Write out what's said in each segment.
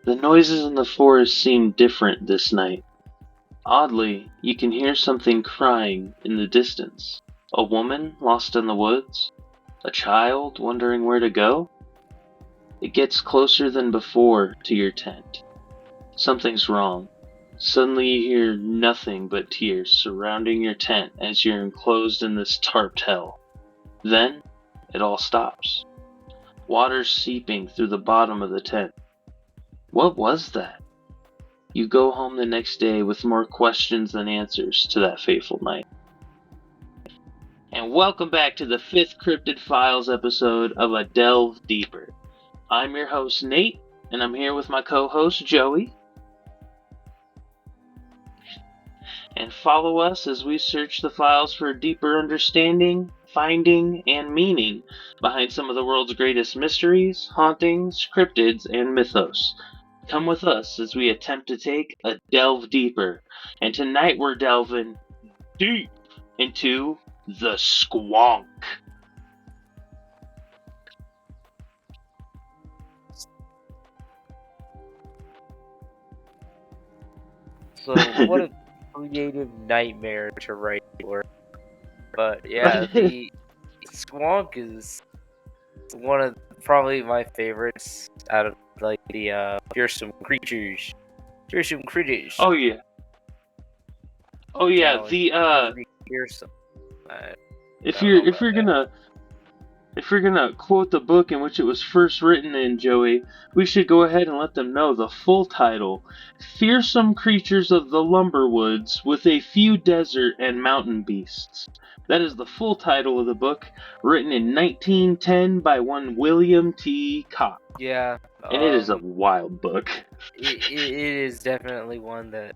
The noises in the forest seem different this night. Oddly, you can hear something crying in the distance. A woman lost in the woods? A child wondering where to go? It gets closer than before to your tent. Something's wrong. Suddenly you hear nothing but tears surrounding your tent as you're enclosed in this tarped hell. Then, it all stops. Water seeping through the bottom of the tent. What was that? You go home the next day with more questions than answers to that fateful night. And welcome back to the 5th Cryptid Files episode of A Delve Deeper. I'm your host Nate, and I'm here with my co-host Joey. And follow us as we search the files for a deeper understanding, finding, and meaning behind some of the world's greatest mysteries, hauntings, cryptids, and mythos. Come with us as we attempt to take a delve deeper. And tonight we're delving deep into the Squonk. So what a creative nightmare to write for. But yeah, the Squonk is one of probably my favorites out of like the fearsome creatures. Fearsome critters. Oh yeah. Oh yeah, You know, fearsome. if you're gonna quote the book in which it was first written in, Joey, we should go ahead and let them know the full title: Fearsome Creatures of the Lumberwoods with a Few Desert and Mountain Beasts. That is the full title of the book, written in 1910 by one William T. Cox. Yeah. And it is a wild book. It is definitely one that,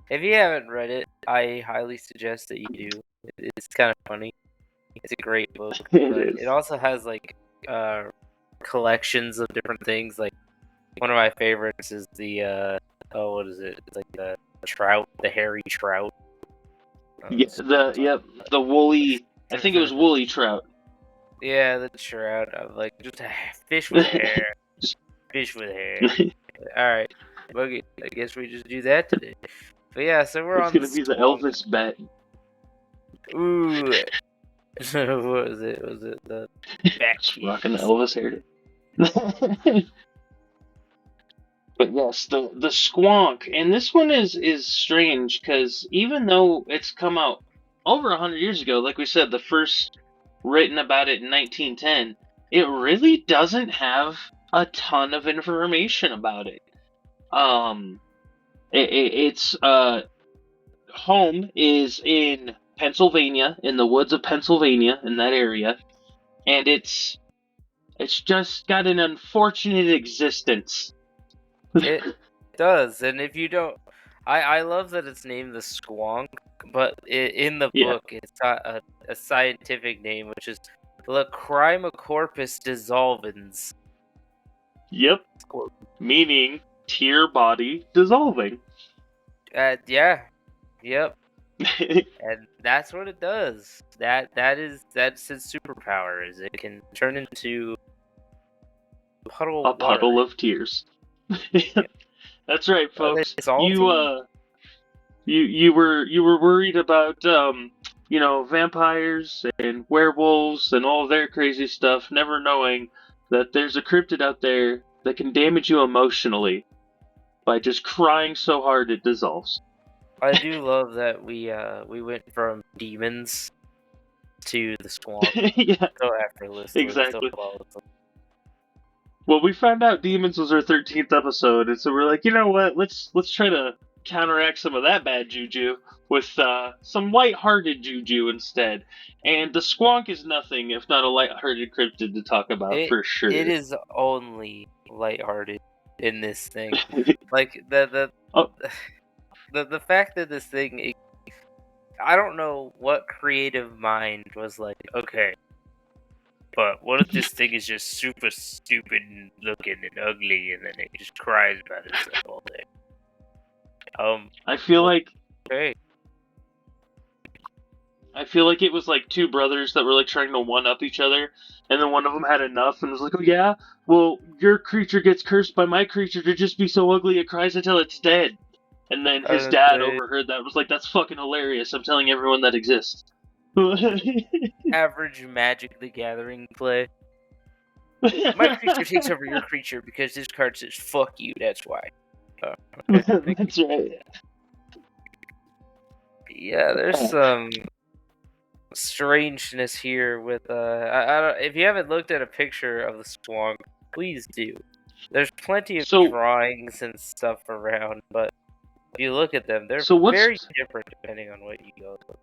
if you haven't read it, I highly suggest that you do. It's kind of funny. It's a great book. It also has like collections of different things. Like one of my favorites is the what is it? It's like the trout, the hairy trout. The woolly. I think it was woolly trout. Yeah, the trout. I'm like just a fish with hair. Fish with hair. All right, boogie. I guess we just do that today. But yeah, so we're on. It's gonna be the Elvis bet. Ooh. What was it? Was it the back rocking the Elvis hair? But yes, the Squonk, and this one is strange because even though it's come out over 100 years ago, like we said, the first written about it in 1910, it really doesn't have a ton of information about it. Its home is in Pennsylvania, in the woods of Pennsylvania, in that area, and it's just got an unfortunate existence. It does, and if you don't, I love that it's named the Squonk, but in the book it's got a scientific name, which is Lacrimocorpus dissolvens. Yep, meaning tear body dissolving. Yeah, yep. And that's what it does. That's its superpower. Is it can turn into a puddle of tears. That's right, folks. You were worried about vampires and werewolves and all their crazy stuff, never knowing that there's a cryptid out there that can damage you emotionally by just crying so hard it dissolves. I do love that we went from demons to the Squonk. Yeah, so effortless. Exactly. So well, we found out demons was our 13th episode, and so we're like, you know what? Let's try to counteract some of that bad juju with some light-hearted juju instead. And the Squonk is nothing if not a light-hearted cryptid to talk about, for sure. It is only light-hearted in this thing. Like the fact that this thing, I don't know what creative mind was like, okay, but what if this thing is just super stupid and looking and ugly, and then it just cries about itself all day? I feel like okay. I feel like it was like two brothers that were like trying to one up each other, and then one of them had enough and was like, "Oh yeah, well your creature gets cursed by my creature to just be so ugly it cries until it's dead." And then I his would dad say overheard that and was like, "That's fucking hilarious. I'm telling everyone that exists." average Magic the Gathering play. My creature takes over your creature because this card says "fuck you." That's why. Okay. That's right. Yeah, there's some strangeness here with I don't, if you haven't looked at a picture of the Squonk, please do. There's plenty of So drawings and stuff around, but if you look at them, they're so what's very different depending on what you go with.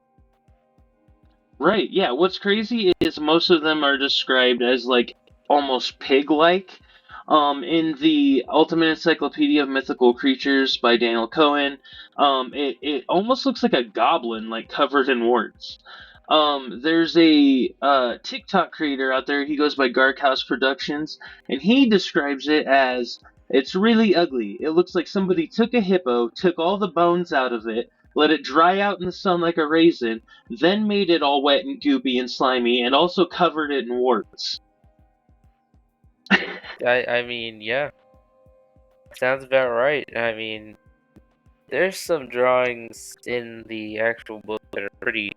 right? Yeah, what's crazy is most of them are described as like almost pig-like. In the Ultimate Encyclopedia of Mythical Creatures by Daniel Cohen, it almost looks like a goblin, like covered in warts. There's a TikTok creator out there. He goes by Garkhouse Productions, and he describes it as it's really ugly. It looks like somebody took a hippo, took all the bones out of it, let it dry out in the sun like a raisin, then made it all wet and goopy and slimy, and also covered it in warts. I mean, yeah, sounds about right. I mean, there's some drawings in the actual book that are pretty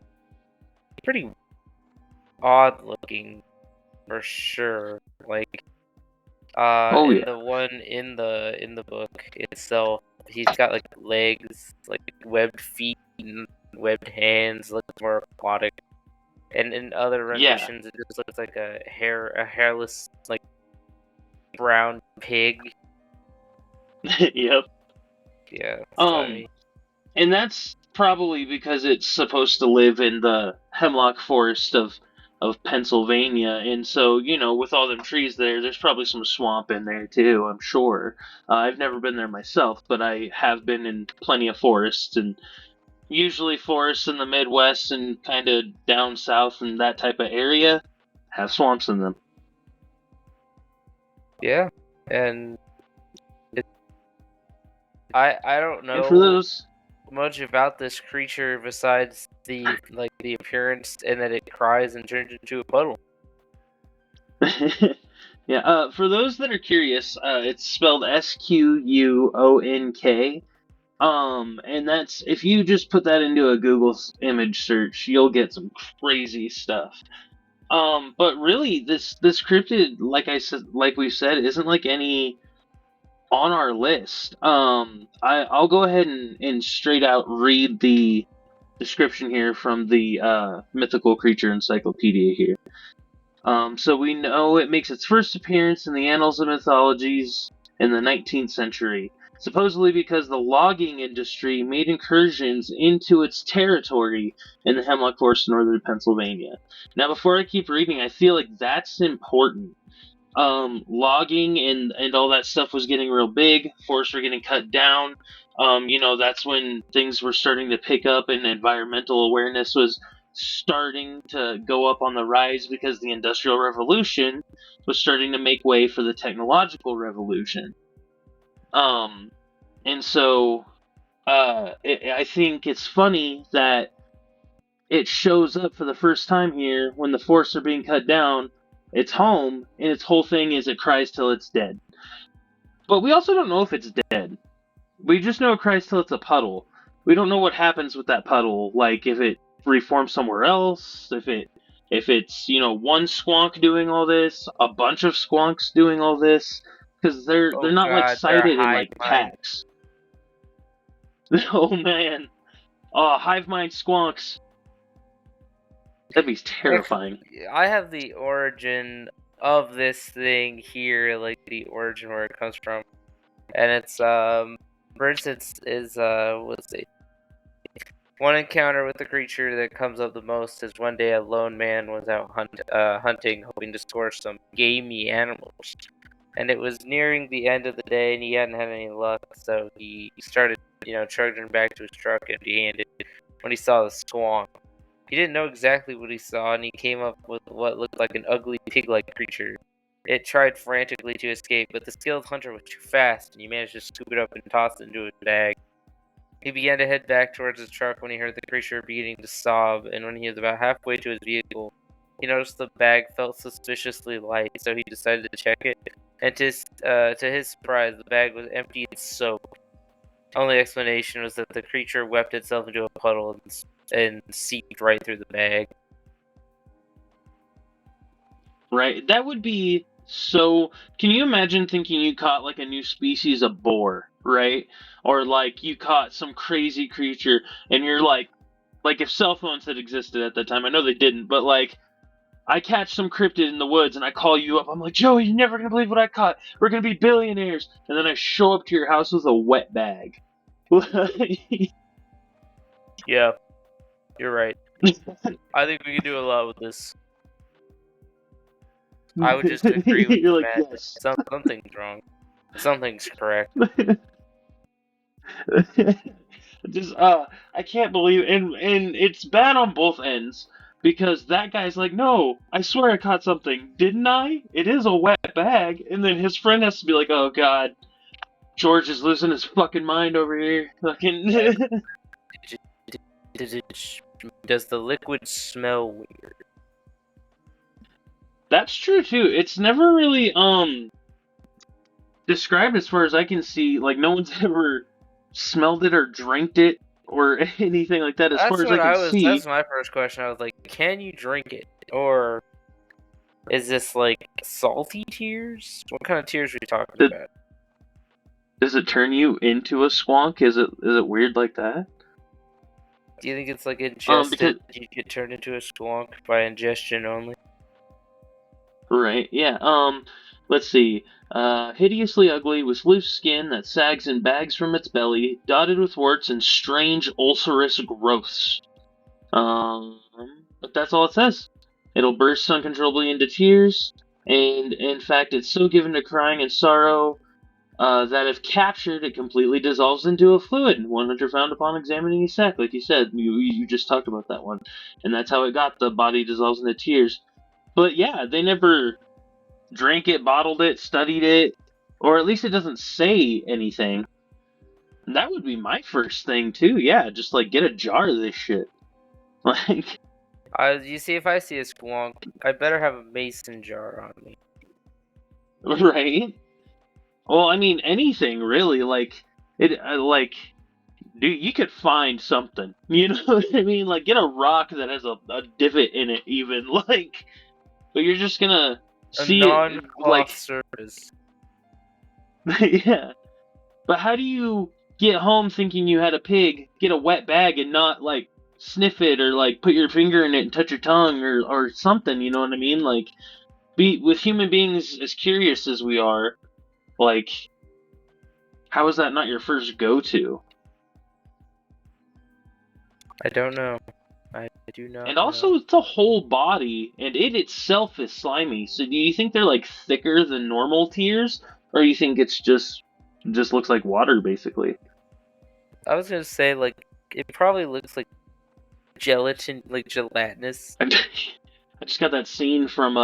odd looking for sure. Like Oh in yeah. the one in the book itself, he's got like legs, like webbed feet and webbed hands, looks more aquatic. And in other Yeah. renditions, it just looks like a hairless, like brown pig. Yep. Yeah, so I Um, mean, and that's probably because it's supposed to live in the hemlock forest of Pennsylvania, and so with all them trees there, there's probably some swamp in there too. I'm sure. I've never been there myself, but I have been in plenty of forests, and usually forests in the Midwest and kind of down south and that type of area have swamps in them. yeah, and I don't And for know those, much about this creature besides the appearance and that it cries and turns into a puddle. yeah, for those that are curious, it's spelled Squonk. And that's if you just put that into a Google image search, you'll get some crazy stuff. But really, this cryptid, like we said, isn't like any on our list. I'll go ahead and straight out read the description here from the Mythical Creature Encyclopedia here. So we know it makes its first appearance in the annals of mythologies in the 19th century, supposedly because the logging industry made incursions into its territory in the hemlock forest in northern Pennsylvania. Now, before I keep reading, I feel like that's important. Logging and all that stuff was getting real big. Forests were getting cut down. That's when things were starting to pick up and environmental awareness was starting to go up on the rise because the Industrial Revolution was starting to make way for the technological revolution. And so I think it's funny that it shows up for the first time here when the forests are being cut down. It's home, and its whole thing is it cries till it's dead. But we also don't know if it's dead. We just know it cries till it's a puddle. We don't know what happens with that puddle, like if it reforms somewhere else, if it's one squonk doing all this, a bunch of squonks doing all this, because they're Oh not like God, they're a sighted in hive like mind. packs. Oh man, hive mind squonks. That'd be terrifying. I have the origin of this thing here, like the origin where it comes from, and it's for instance is let's see. One encounter with the creature that comes up the most is one day a lone man was out hunting, hoping to score some gamey animals. And it was nearing the end of the day, and he hadn't had any luck, so he started, trudging back to his truck empty-handed when he saw the Squonk. He didn't know exactly what he saw, and he came up with what looked like an ugly pig-like creature. It tried frantically to escape, but the skilled hunter was too fast, and he managed to scoop it up and toss it into his bag. He began to head back towards his truck when he heard the creature beginning to sob, and when he was about halfway to his vehicle, he noticed the bag felt suspiciously light, so he decided to check it. And to his surprise, the bag was empty and soaked. Only explanation was that the creature wept itself into a puddle and seeped right through the bag. Right? That would be so. Can you imagine thinking you caught like a new species of boar, right? Or like you caught some crazy creature, and you're like if cell phones had existed at that time, I know they didn't, but like I catch some cryptid in the woods and I call you up. I'm like, Joey, you're never gonna believe what I caught. We're gonna be billionaires. And then I show up to your house with a wet bag. Yeah, you're right. I think we can do a lot with this. I would just agree with you're the like, man yes. that something's wrong. Something's correct. Just I can't believe and it's bad on both ends because that guy's like, no, I swear I caught something, didn't I? It is a wet bag, and then his friend has to be like, oh god, George is losing his fucking mind over here. Fucking. Does the liquid smell weird? That's true too. It's never really described as far as I can see. Like no one's ever smelled it or drank it or anything like that. As far as I can see. That's my first question. I was like, can you drink it, or is this like salty tears? What kind of tears are we talking about? Does it turn you into a squonk? Is it weird like that? Do you think it's like ingested? You get turned into a squonk by ingestion only? Right. Yeah. Let's see. Hideously ugly, with loose skin that sags in bags from its belly, dotted with warts and strange ulcerous growths. But that's all it says. It'll burst uncontrollably into tears, and in fact, it's so given to crying and sorrow that if captured, it completely dissolves into a fluid. One hunter found upon examining his sack, like you said, you just talked about that one, and that's how it got. The body dissolves into tears. But yeah, they never drank it, bottled it, studied it, or at least it doesn't say anything. And that would be my first thing too. Yeah, just like get a jar of this shit. Like, you see, if I see a squonk, I better have a mason jar on me. Right? Well, I mean, anything really. Like, dude, you could find something. You know what I mean? Like, get a rock that has a divot in it, even. Like, but you're just gonna see it like surface. Yeah. But how do you get home thinking you had a pig, get a wet bag, and not like sniff it or like put your finger in it and touch your tongue or something? You know what I mean? Like, be with human beings as curious as we are. Like, how is that not your first go-to? I don't know. I do not. And also, it's a whole body, and it itself is slimy. So, do you think they're like thicker than normal tears, or you think it's just looks like water, basically? I was gonna say like it probably looks like gelatin, like gelatinous. I just got that scene from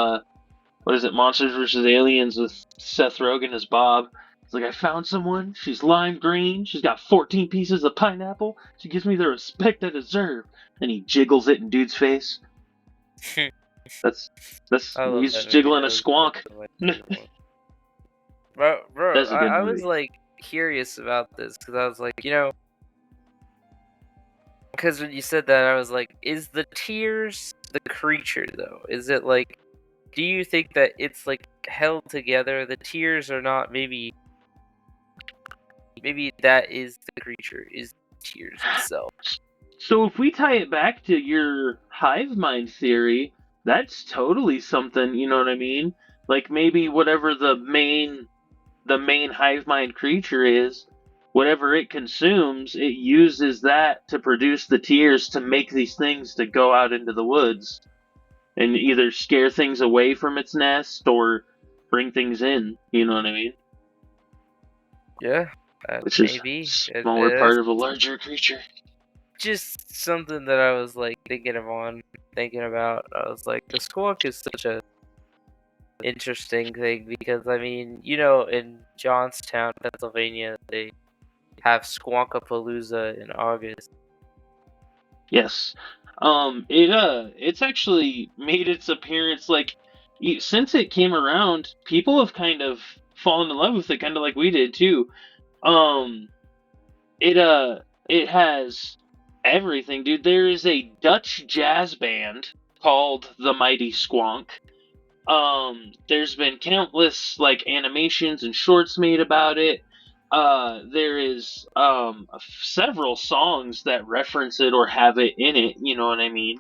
what is it, Monsters vs. Aliens with Seth Rogen as Bob. It's like, I found someone, she's lime green, she's got 14 pieces of pineapple, she gives me the respect I deserve. And he jiggles it in dude's face. that's he's just jiggling a squonk. bro, I was like curious about this because I was like, because when you said that, I was like, is the tears the creature though? Is it like, do you think that it's like held together? The tears are not maybe that is the creature, is tears itself. So if we tie it back to your hive mind theory, that's totally something, you know what I mean? Like maybe whatever the main hive mind creature is, whatever it consumes, it uses that to produce the tears to make these things to go out into the woods and either scare things away from its nest or bring things in, you know what I mean? Yeah. Which maybe. Is a smaller part of a larger creature. Just something that I was like thinking about. I was like, the squonk is such a interesting thing because I mean, in Johnstown, Pennsylvania, they have Squonkapalooza in August. Yes. It's actually made its appearance, like, since it came around, people have kind of fallen in love with it, kind of like we did too. Um, it has everything, dude. There is a Dutch jazz band called the Mighty Squonk. There's been countless like animations and shorts made about it. There is several songs that reference it or have it in it. You know what I mean?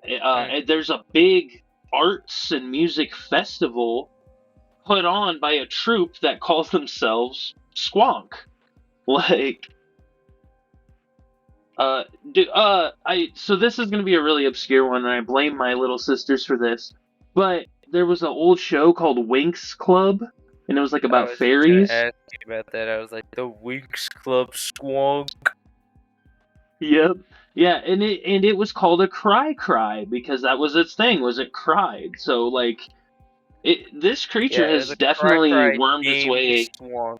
And there's a big arts and music festival put on by a troupe that calls themselves Squonk. Like, so this is gonna be a really obscure one, and I blame my little sisters for this. But there was an old show called Winx Club, and it was like about I was just gonna fairies. ask you about that. I was like, the Winx Club Squonk. Yep. Yeah, and it was called a cry because that was its thing, was it cried. So like this creature Yeah, it was has a definitely cry wormed its named way. Squonk.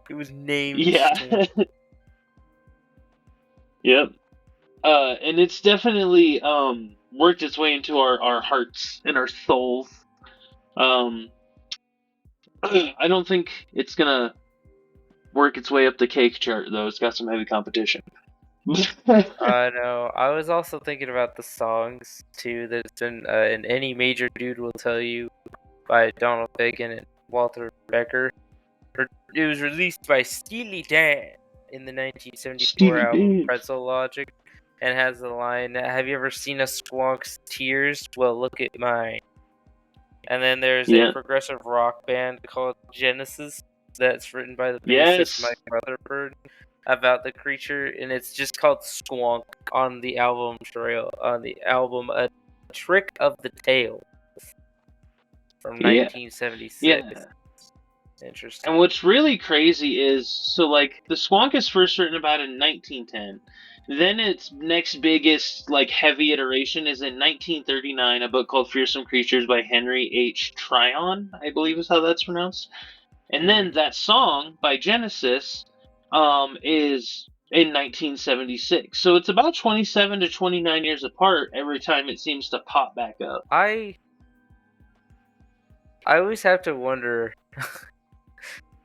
It was named Yeah. Squonk. Yep. And it's definitely worked its way into our hearts and our souls. I don't think it's gonna work its way up the cake chart though. It's got some heavy competition. I know. I was also thinking about the songs too. That's been and Any Major Dude Will Tell You by Donald Bacon and Walter Becker. It was released by Steely Dan in the 1974 Steely album Dan. Pretzel Logic, and has the line, "Have you ever seen a Squonk's tears? Well, look at mine." And then there's a progressive rock band called Genesis that's written by the bassist Mike Rutherford about the creature, and it's just called Squonk on the album A Trick of the Tail from 1976. Yeah. Interesting. And what's really crazy is, so like the Squonk is first written about in 1910. Then its next biggest like heavy iteration is in 1939, a book called Fearsome Creatures by Henry H. Tryon, I believe is how that's pronounced. And then that song by Genesis is in 1976. So it's about 27 to 29 years apart every time it seems to pop back up. I always have to wonder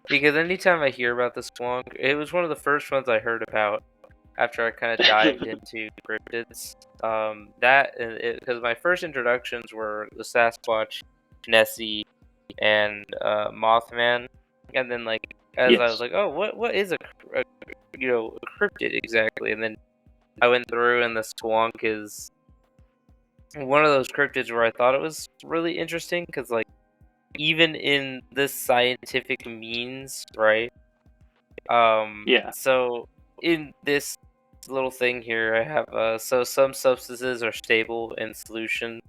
because anytime I hear about the Squonk, it was one of the first ones I heard about after I kind of dived into cryptids. Because my first introductions were the Sasquatch, Nessie, and Mothman, and then like as I was like, oh, what is a cryptid exactly? And then I went through, and the Squonk is one of those cryptids where I thought it was really interesting because like even in this scientific means, right? So in this little thing here, I have so some substances are stable in solution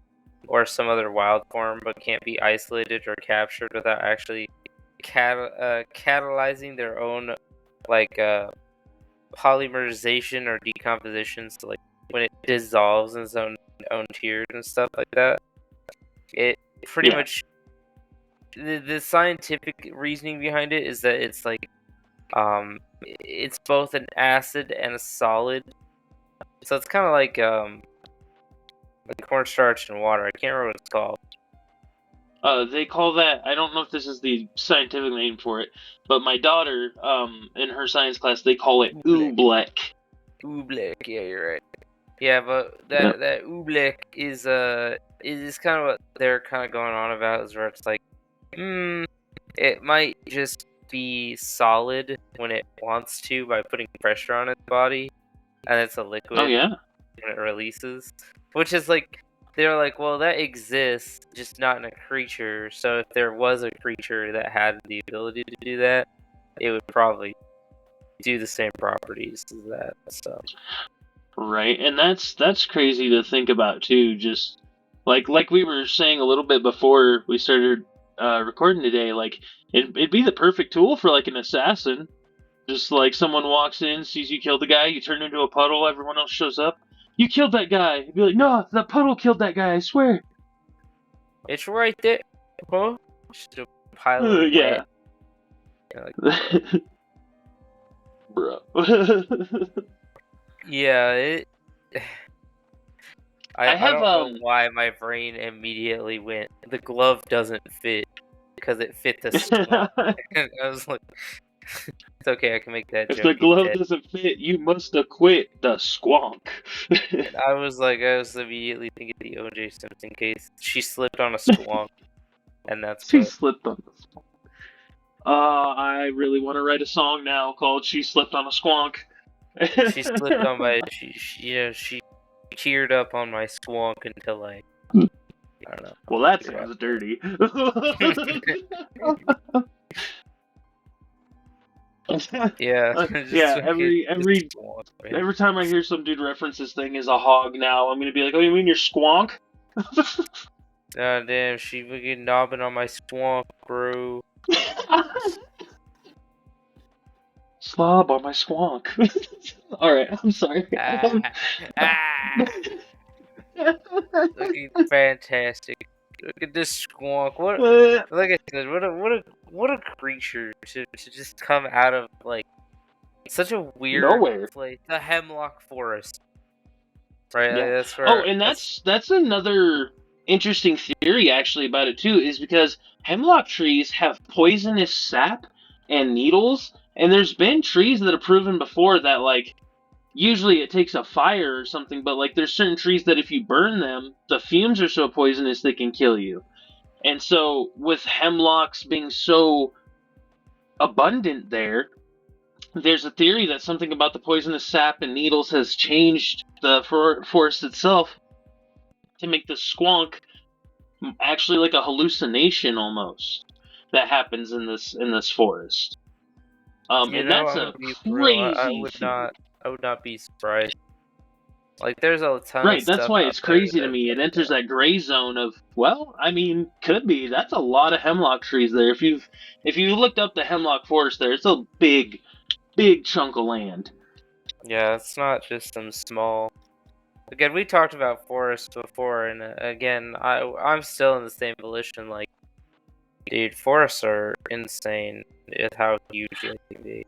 or some other wild form, but can't be isolated or captured without actually catalyzing their own like polymerization or decomposition. So like when it dissolves in its own tears and stuff like that, it pretty much the scientific reasoning behind it is that it's like it's both an acid and a solid, so it's kind of like cornstarch and water. I can't remember what it's called. They call that, I don't know if this is the scientific name for it, but my daughter, in her science class, they call it oobleck. Oobleck, yeah, you're right. Yeah, but that oobleck is kind of what they're kind of going on about, is where it's like, it might just be solid when it wants to by putting pressure on its body, and it's a liquid when it releases. Which is like, they're like, well, that exists, just not in a creature. So if there was a creature that had the ability to do that, it would probably do the same properties as that. So. Right, and that's crazy to think about too. Just like we were saying a little bit before we started recording today, like it'd be the perfect tool for like an assassin. Just like someone walks in, sees you kill the guy, you turn into a puddle, everyone else shows up. You killed that guy. You'd be like, no, the puddle killed that guy, I swear. It's right there. Huh? Just a pile of yeah. wet. bro. Yeah, I have don't know why my brain immediately went, the glove doesn't fit because it fit the Squonk. And I was like, it's okay, I can make that if joke. the He's glove dead. doesn't fit, you must acquit the Squonk. And I was immediately thinking the O.J. Simpson case. She slipped on a Squonk, and that's She what. slipped on the Squonk. I really want to write a song now called "She Slipped on a Squonk." She slipped on my. She teared up on my Squonk until I don't know. Well, that sounds dirty. Yeah, Yeah. just Squonk, man. Every time I hear some dude reference this thing as a hog, now I'm gonna be like, "Oh, you mean your Squonk?" God damn, she fucking knobbing on my Squonk, bro. Slob on my Squonk. All right, I'm sorry. Looking fantastic. Look at this Squonk. What? Like I said, what a creature to just come out of like such a weird Nowhere. place. The Hemlock Forest, right? Like, Yeah. that's Oh, where. and that's another interesting theory actually about it too, is because hemlock trees have poisonous sap and needles, and there's been trees that have proven before that like usually it takes a fire or something, but like there's certain trees that if you burn them, the fumes are so poisonous they can kill you. And so with hemlocks being so abundant there's a theory that something about the poisonous sap and needles has changed the forest itself to make the Squonk actually like a hallucination almost that happens in this forest. And that's I'm a gonna be real. crazy theory. I would not be surprised. Like, there's a ton of Right, that's stuff why out it's there crazy to that, me. It enters that gray zone of, well, I mean, could be. That's a lot of hemlock trees there. If you looked up the hemlock forest there, it's a big, big chunk of land. yeah, it's not just some small. Again, we talked about forests before, and again, I'm still in the same position. Like, dude, forests are insane with how huge they can be.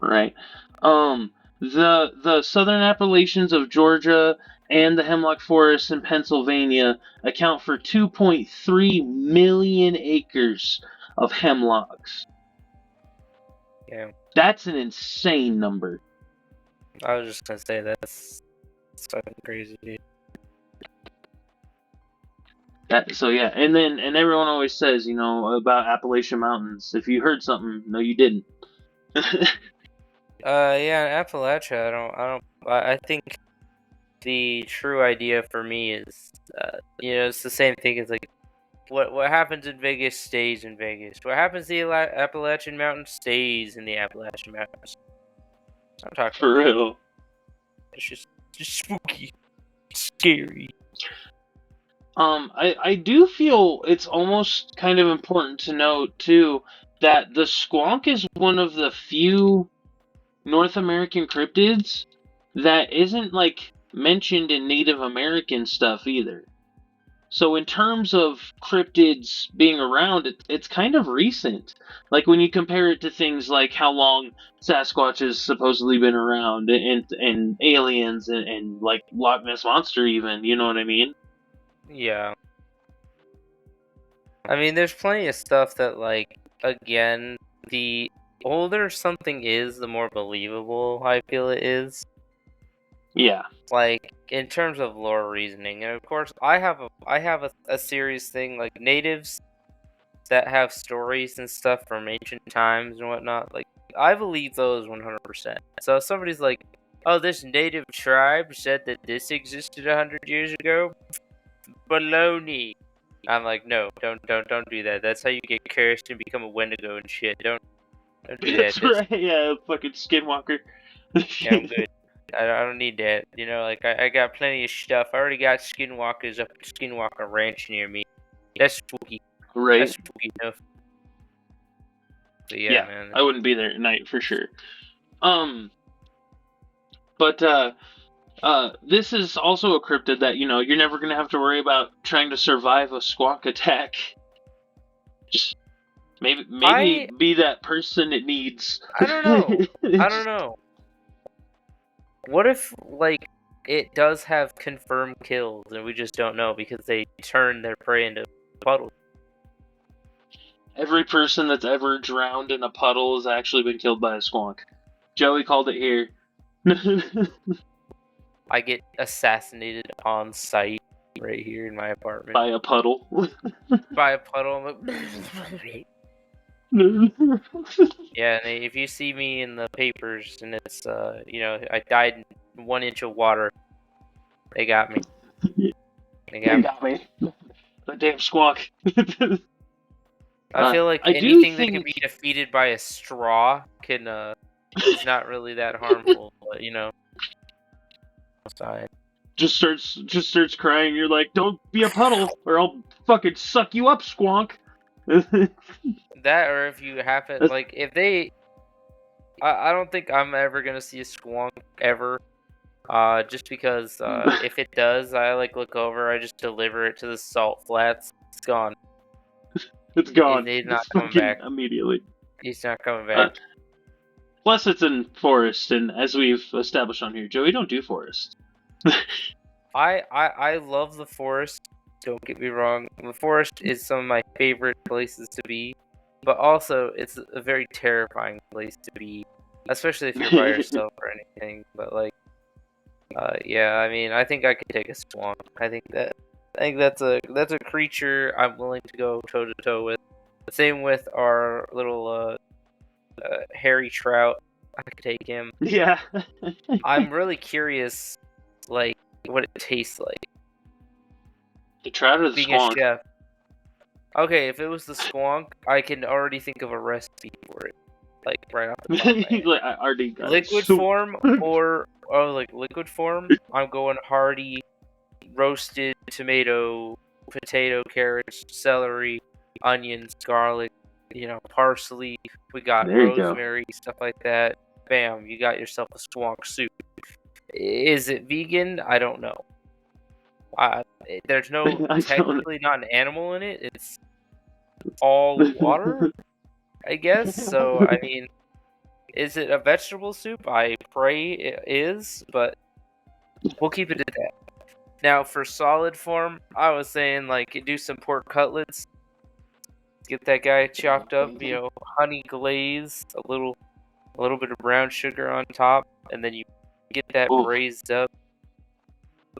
Right. The southern Appalachians of Georgia and the hemlock forests in Pennsylvania account for 2.3 million acres of hemlocks. Yeah. That's an insane number. I was just gonna say that's fucking crazy, dude. So yeah, and everyone always says, about Appalachian Mountains. If you heard something, no, you didn't. Yeah, Appalachia, I think the true idea for me is, it's the same thing as like, what happens in Vegas stays in Vegas. What happens in the Appalachian Mountains stays in the Appalachian Mountains. I'm talking For real. It's just spooky, scary. I do feel it's almost kind of important to note too that the Squonk is one of the few North American cryptids that isn't like mentioned in Native American stuff either. So in terms of cryptids being around, it's kind of recent. Like when you compare it to things like how long Sasquatch has supposedly been around, and aliens, and like Loch Ness Monster even, you know what I mean? Yeah. I mean, there's plenty of stuff that, like, again, the older something is, the more believable I feel it is. Yeah. Like, in terms of lore reasoning, and of course, I have a serious thing, like natives that have stories and stuff from ancient times and whatnot. Like, I believe those 100%. So if somebody's like, "Oh, this native tribe said that this existed 100 years ago," baloney. I'm like, no, don't do that. That's how you get cursed and become a Wendigo and shit. Don't do that. That's right. Yeah, fucking Skinwalker. Yeah, I'm good. I don't need that. Like I got plenty of stuff. I already got skinwalkers up at Skinwalker Ranch near me. That's spooky. Right. That's spooky enough. But yeah, man. I wouldn't be there at night for sure. But this is also a cryptid that you're never gonna have to worry about trying to survive a squawk attack. Maybe be that person it needs. I don't know. I don't know. What if, like, it does have confirmed kills and we just don't know because they turn their prey into puddles? Every person that's ever drowned in a puddle has actually been killed by a squonk. Joey called it here. I get assassinated on site right here in my apartment. By a puddle. By a puddle. I'm like... Yeah, and if you see me in the papers and it's, I died in 1 inch of water, they got me. They got me. The damn squonk. I feel like anything that can be defeated by a straw is not really that harmful, but just starts crying. You're like, don't be a puddle, or I'll fucking suck you up, squonk. That, or if you happen, like, if they, I don't think I'm ever gonna see a squonk ever. Just because if it does, I look over, I just deliver it to the salt flats. It's gone. It's gone. He's not coming back immediately. He's not coming back. Plus, it's in forest, and as we've established on here, Joey, don't do forest. I love the forest. Don't get me wrong. The forest is some of my favorite places to be, but also it's a very terrifying place to be, especially if you're by yourself or anything. But yeah, I mean, I think I could take a squonk. I think that's a creature I'm willing to go toe to toe with. The same with our little hairy trout. I could take him. Yeah. I'm really curious, what it tastes like. The trout or the Being squonk? A chef. Okay, if it was the squonk, I can already think of a recipe for it. Right off the top of my head. I already got liquid form liquid form, I'm going hearty, roasted tomato, potato, carrots, celery, onions, garlic, parsley. We got rosemary, stuff like that. Bam, you got yourself a squonk soup. Is it vegan? I don't know. There's no technically not an animal in it. It's all water, I guess. So I mean, is it a vegetable soup? I pray it is, but we'll keep it at that. Now for solid form, I was saying do some pork cutlets. Get that guy chopped up, honey glaze, a little bit of brown sugar on top, and then you get that braised up.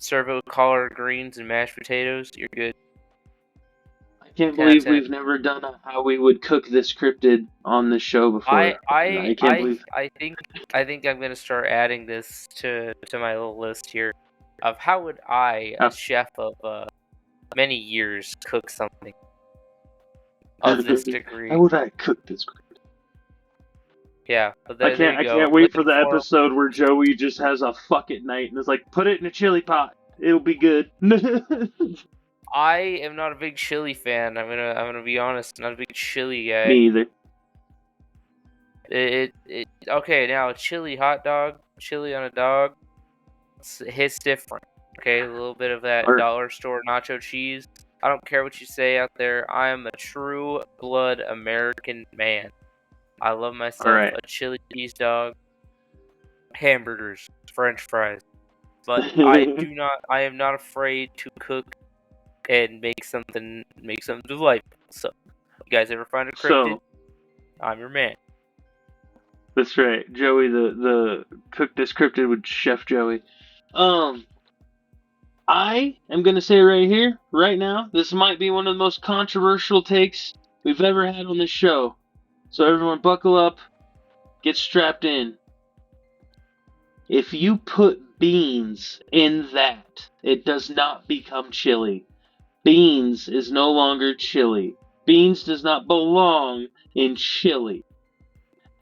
Serve it with collard greens and mashed potatoes. You're good. I can't believe we've never done how we would cook this cryptid on this show before. I can't believe. I think I'm gonna start adding this to my little list here of how would I, a chef of many years, cook something of this degree. How would I cook this cryptid? Yeah, but I can't wait for the episode where Joey just has a fuck at night and is like, put it in a chili pot. It'll be good. I am not a big chili fan. I'm gonna be honest. Not a big chili guy. Me either. Okay, now a chili hot dog, chili on a dog, hits different. Okay, a little bit of that dollar store nacho cheese. I don't care what you say out there. I am a true blood American man. I love myself a chili cheese dog, hamburgers, French fries, but I am not afraid to cook and make something delightful. So, you guys ever find a cryptid? I'm your man. That's right, Joey, the cook this cryptid with Chef Joey. I am gonna say right here, right now, this might be one of the most controversial takes we've ever had on this show. So everyone buckle up, get strapped in. If you put beans in that, it does not become chili. Beans is no longer chili. Beans does not belong in chili.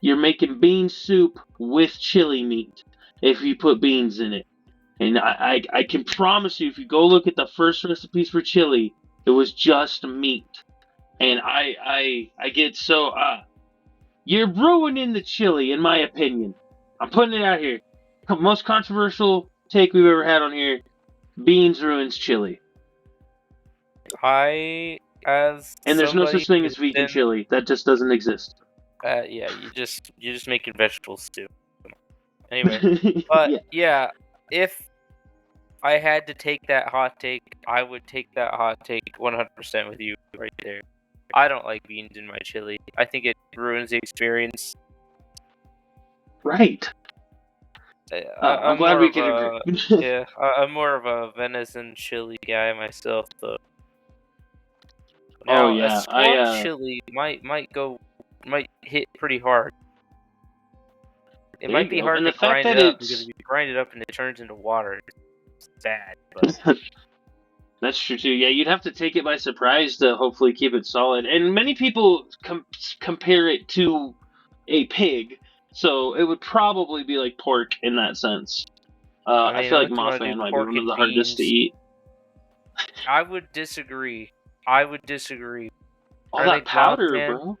You're making bean soup with chili meat if you put beans in it. And I can promise you, if you go look at the first recipes for chili, it was just meat. And I get so... You're ruining the chili, in my opinion. I'm putting it out here. Most controversial take we've ever had on here. Beans ruins chili. I as And there's no somebody such thing who's as vegan been, chili. That just doesn't exist. yeah, you're just making vegetable stew. Anyway, but Yeah. yeah, if I had to take that hot take, I would take that hot take 100% with you right there. I don't like beans in my chili. I think it ruins the experience. Right. I'm I'm glad more we of can agree. a I'm more of a venison chili guy myself, though. Oh Now, a yeah, squonk chili might hit pretty hard. It there might you be go. hard And to the fact grind that it up because it's if you grind it up and it turns into water, it's bad. But that's true too. Yeah, you'd have to take it by surprise to hopefully keep it solid. And many people compare it to a pig, so it would probably be like pork in that sense. I I mean, feel like unless you want to Mothman do might be pork one of and the hardest to beans, eat. I would disagree. I would disagree. All I that think powder, Mothman. bro.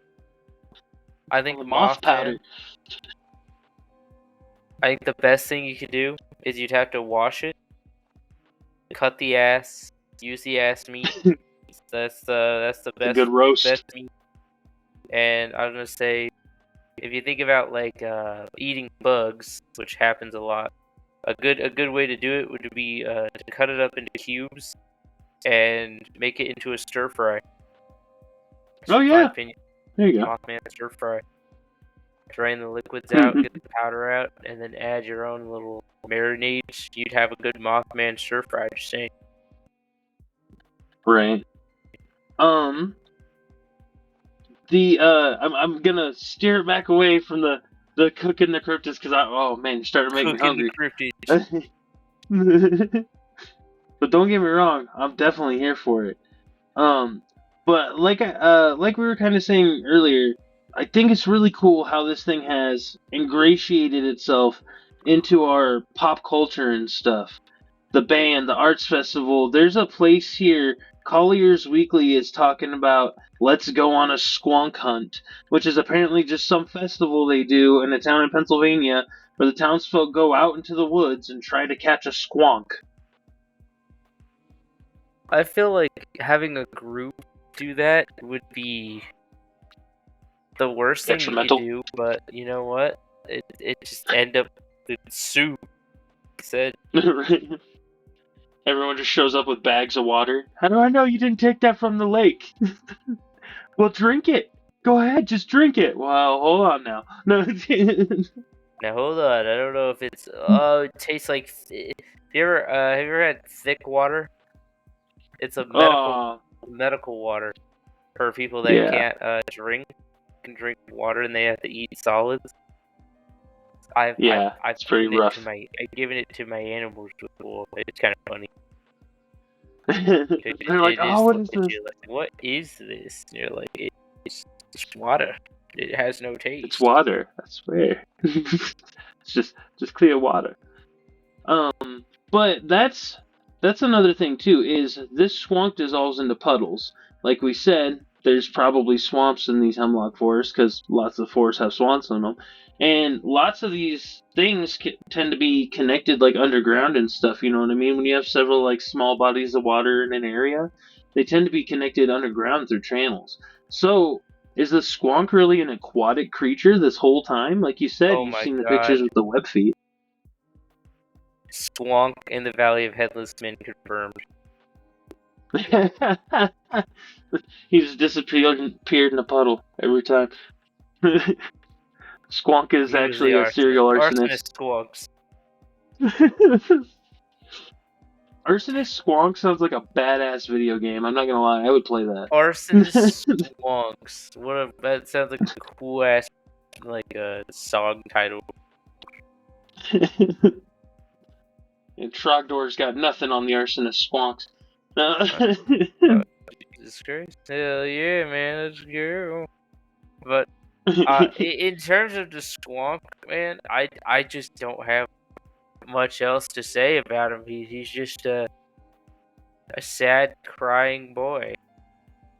I All think the moth Mothman. powder. I think the best thing you could do is you'd have to wash it, cut the ass, use the ass meat. That's the It's a good best roast. meat. And I was gonna say, if you think about like eating bugs, which happens a lot, a good way to do it would be to cut it up into cubes and make it into a stir fry. Oh My yeah, opinion, there you go. Mothman stir fry. Drain the liquids out, Mhm. get the powder out, and then add your own little marinades. You'd have a good Mothman stir fry. Just saying. Right. I'm gonna steer it back away from the cooking the cryptids because oh man, you're starting to make me Cooking the hungry. cryptid. But don't get me wrong, I'm definitely here for it. Um, but like we were kind of saying earlier, I think it's really cool how this thing has ingratiated itself into our pop culture and stuff. The band, the arts festival. There's a place here. Collier's Weekly is talking about let's go on a squonk hunt, which is apparently just some festival they do in a town in Pennsylvania where the townsfolk go out into the woods and try to catch a squonk. I feel like having a group do that would be the worst thing you could Detrimental. do, but you know what? It just end up with soup. Said Right? Everyone just shows up with bags of water. How do I know you didn't take that from the lake? Well, drink it. Go ahead, just drink it. Well, hold on now. No. now hold on. I don't know if it's it tastes like. Have you ever had thick water? It's a Oh, medical water for people that yeah. can't drink. Can drink water and they have to eat solids. Yeah, I've it's pretty given rough. I've given it to my animals before. It's kind of funny. They're like, It oh, is what look is at this? you like, what is this? And you're like, it's water. It has no It's taste. water. I swear. It's just clear water. But that's another thing too. Is this swamp dissolves into puddles? Like we said, there's probably swamps in these hemlock forests because lots of forests have swamps in them, and lots of these things tend to be connected like underground and stuff. You know what I mean? When you have several like small bodies of water in an area, they tend to be connected underground through channels. So. Is the squonk really an aquatic creature this whole time? Like you said, Oh you've my seen the god. pictures with the web feet. Squonk in the Valley of Headless Men confirmed. He just disappeared in a puddle every time. Squonk is He was the actually a serial arsonist. arsonist. Squonks. Arsonist Squonk sounds like a badass video game. I'm not gonna lie, I would play that. Arsonist Squonks. That sounds like a cool ass like a song title. And Trogdor's got nothing on the arsonist Squonks. Jesus Christ. Hell yeah, man, let's go. But in terms of the Squonk, man, I just don't have much else to say about him. He's just a sad, crying boy,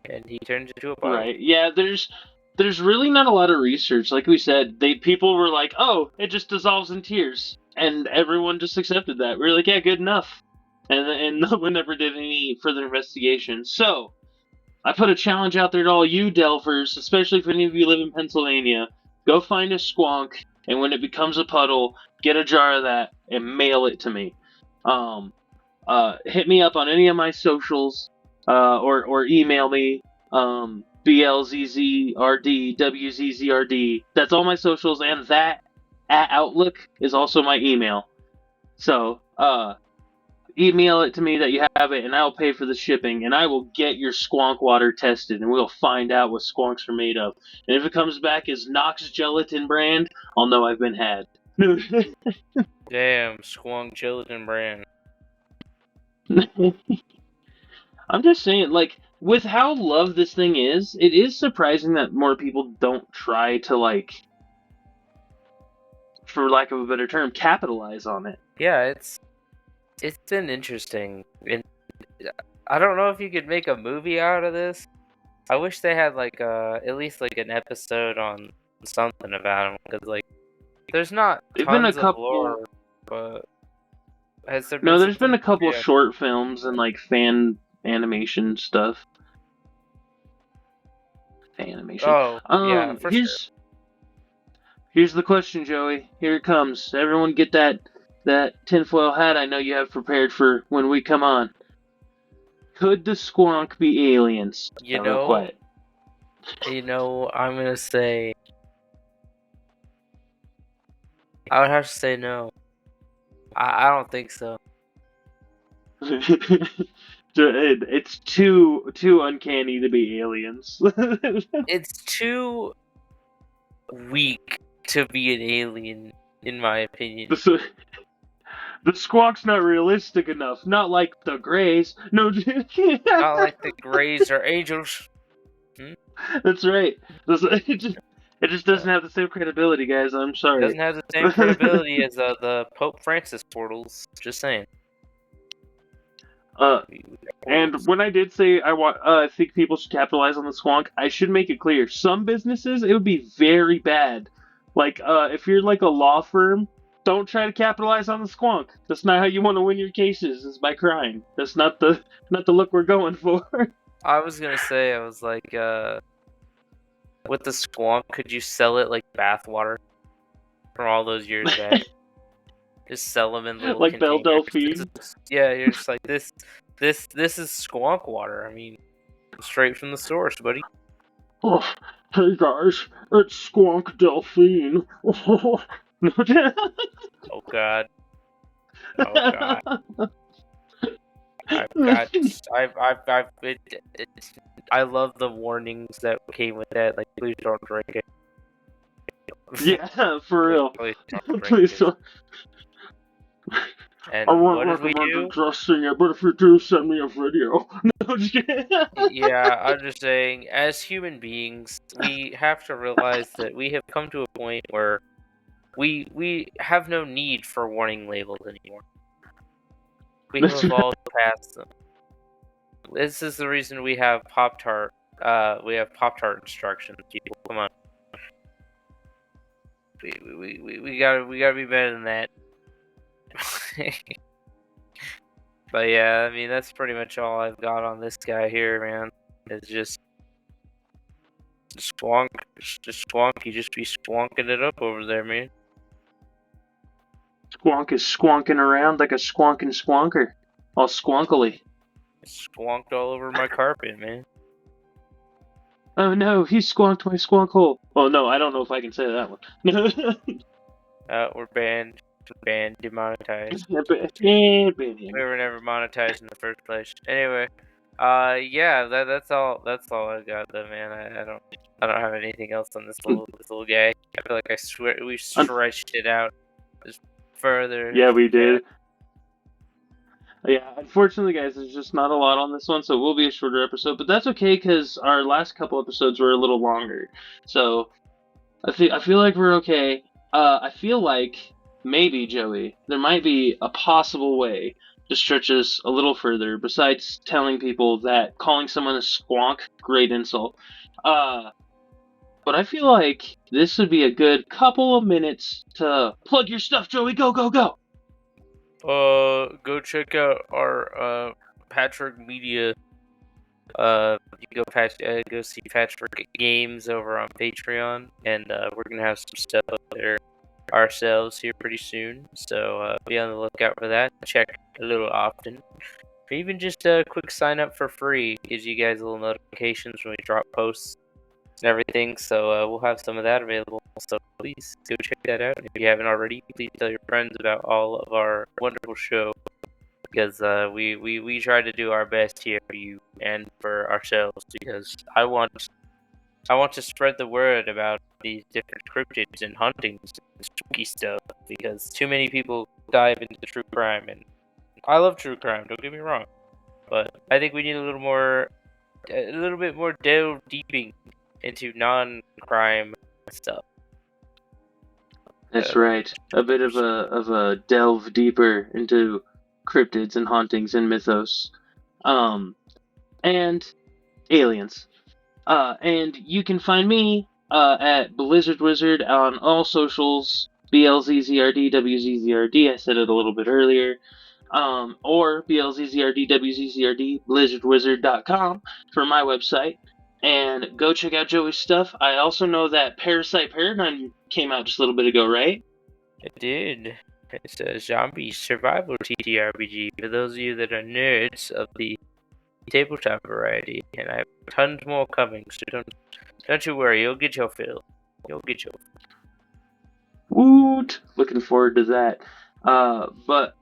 and he turns into a puddle. Right. Yeah, there's really not a lot of research. Like we said, people were like, "Oh, it just dissolves in tears." And everyone just accepted that. We were like, "Yeah, good enough." And no one ever did any further investigation. So, I put a challenge out there to all you Delvers, especially if any of you live in Pennsylvania. Go find a Squonk, and when it becomes a puddle, get a jar of that and mail it to me. Hit me up on any of my socials, or email me, BLZZRD, That's all my socials, and that at Outlook is also my email. So, email it to me that you have it, and I'll pay for the shipping, and I will get your Squonk water tested, and we'll find out what Squonks are made of. And if it comes back as Knox Gelatin brand, I'll know I've been had. Damn, Squonk Gelatin brand. I'm just saying, like, with how loved this thing is, it is surprising that more people don't try to, like, for lack of a better term, capitalize on it. Yeah, it's been interesting. And I don't know if you could make a movie out of this. I wish they had like at least like an episode on something about him, because like there's not tons of lore, but has there been? No, there's been a couple short films and like fan animation stuff. Fan animation. Oh, yeah, for sure. Here's the question, Joey. Here it comes. Everyone get that tinfoil hat I know you have prepared for when we come on. Could the Squonk be aliens? You know, I'm gonna say I would have to say no. I don't think so. It's too uncanny to be aliens. It's too weak to be an alien, in my opinion. The Squonk's not realistic enough. Not like the Greys. No. Not like the Greys or angels. That's right. It just doesn't have the same credibility, guys. I'm sorry. It doesn't have the same credibility as the Pope Francis portals. Just saying. And when I did say I think people should capitalize on the Squonk, I should make it clear. Some businesses, it would be very bad. Like, if you're like a law firm, don't try to capitalize on the Squonk. That's not how you want to win your cases, is by crying. That's not the look we're going for. I was gonna say, I was like, with the Squonk, could you sell it like bathwater from all those years back? Just sell them in little like containers. Belle Delphine. Yeah, you're just like this is Squonk water. I mean, straight from the source, buddy. Oh, hey guys, it's Squonk Delphine. Oh god. Oh god. I love the warnings that came with that. Like, please don't drink it. Yeah, for real. Please don't. And I won't what did we do? Trusting it, but if you do, send me a video. No, just kidding. Yeah, I'm just saying, as human beings, we have to realize that we have come to a point where we have no need for warning labels anymore. We have evolved past them. This is the reason we have Pop-Tart. We have Pop-Tart instructions. People, come on. We gotta be better than that. But yeah, I mean, that's pretty much all I've got on this guy here, man. It's just Squonk. Just Squonk. You just be squonking it up over there, man. Squonk is squonking around like a squonking squonker. All squonkily. Squonked all over my carpet, man. Oh no, he squonked my squonk hole. Oh no, I don't know if I can say that one. We're banned. Demonetized. We were never monetized in the first place. Anyway, yeah, that's all I got though, man. I don't have anything else on this little guy. I feel like we stretched it out just further. Yeah, we did. Yeah, unfortunately, guys, there's just not a lot on this one, so it will be a shorter episode. But that's okay, because our last couple episodes were a little longer. So I feel like we're okay. I feel like maybe, Joey, there might be a possible way to stretch us a little further, besides telling people that calling someone a squonk, great insult. But I feel like this would be a good couple of minutes to plug your stuff, Joey. Go, go, go! Go check out our Patrick Media You can go see Patchwork Games over on Patreon, and we're gonna have some stuff up there ourselves here pretty soon. So be on the lookout for that. Check a little often, or even just a quick sign up for free gives you guys little notifications when we drop posts and everything. So we'll have some of that available. So please go check that out. If you haven't already, please tell your friends about all of our wonderful show, because we try to do our best here for you and for ourselves, because I want to spread the word about these different cryptids and huntings and spooky stuff, because too many people dive into true crime, and I love true crime, don't get me wrong, but I think we need a little bit more delve deeping into non-crime stuff. That's right. A bit of a delve deeper into cryptids and hauntings and mythos, and aliens. And you can find me at Blizzard Wizard on all socials. BLZZRD, I said it a little bit earlier. Or BLZZRD, BlizzardWizard.com for my website. And go check out Joey's stuff. I also know that Parasite Paradigm came out just a little bit ago, right? It did. It's a zombie survival TTRPG for those of you that are nerds of the tabletop variety, and I have tons more coming, so don't you worry, you'll get your fill. You'll get your fill. Woot! Looking forward to that. But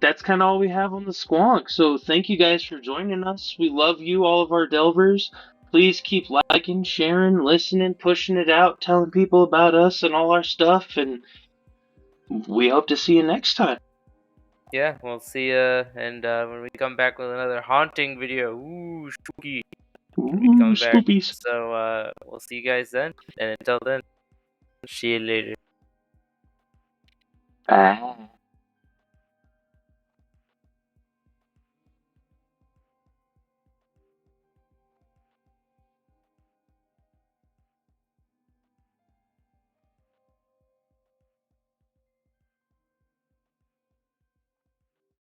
that's kind of all we have on the Squonk. So thank you guys for joining us. We love you, all of our delvers. Please keep liking, sharing, listening, pushing it out, telling people about us and all our stuff, and we hope to see you next time. Yeah, we'll see ya, and when we come back with another haunting video, ooh, spooky. We come back. Spoopies. So we'll see you guys then, and until then, see you later. Bye.